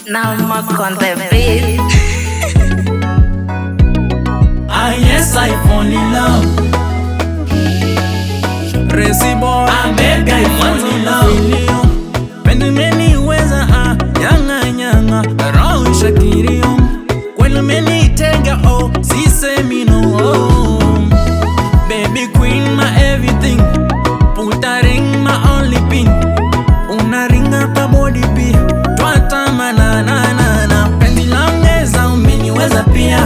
Now Mark on the beat. Ah yes, I fall in love. Crazy boy, I beg I fall in love. Pende umeniweza nyanga nyanga Rawi shakirio Kweli umenitenga sisemi no Baby queen my everything Put a ring my only pin Una ringa pa body pi Twatama na na na na Pendi langeza umeniweza pia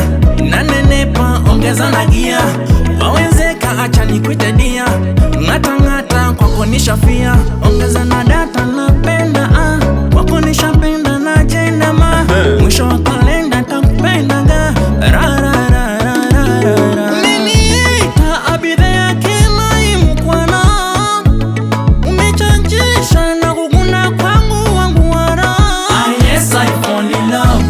Nanenepa ongeza na gia Wawezeka acha nikuite dia Ngata ngata kwako nishafia Ongeza na data napenda kwako nishapenda na jenda ma Mwisho wa kalenda takupenda ga ra ra ra ra ra ra Umeniita abidhe ya kila imkwana Umechachisha na kuguna kwangu wangu wara Ah yes, I fall in love.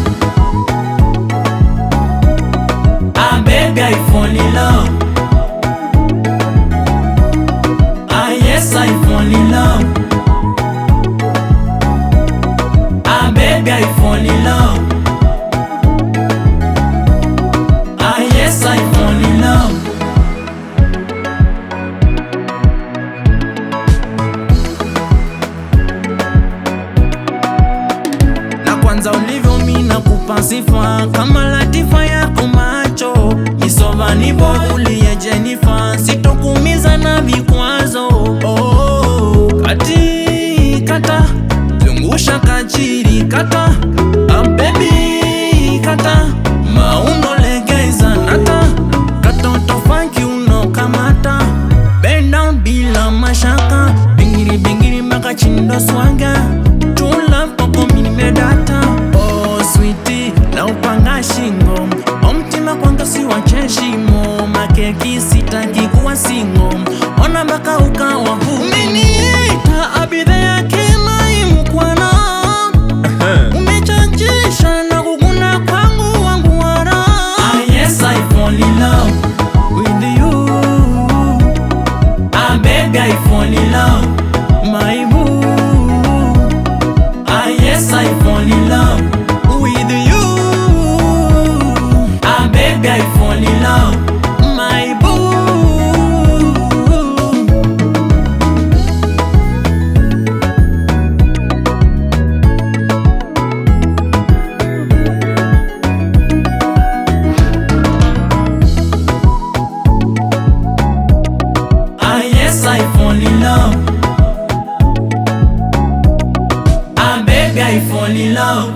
I beg I fall in love. Ah yes, I fall in love. I beg I fall in love. Ah yes, I fall in love. Na kwanza ulivyo mina kupa sifa Kama latifa yako macho Nisova nipo uliye Jennifer Sitokuumiza na vikwazo Kati kata Zungusha kachiri kata Baby kata Mauno legeza nata Katoto funky uno kamata Bend down bila mashaka Bingiri bingiri maka chindo swaga True love koko minimedata sweetie na upanga shingo Omtima kwanza siwa cheshimo Makeki sitaki kuwa singo Ona baka ukawa huu Umeniita abidhe ya kila imkwana Umechachisha na kuguna kwangu wangu wara Ah yes, I fall in love. With you I beg I fall in love. my boo Ah yes, I fall in love. With you I beg I fall in love. my boo Ah yes, I fall in love. I beg I fall in love.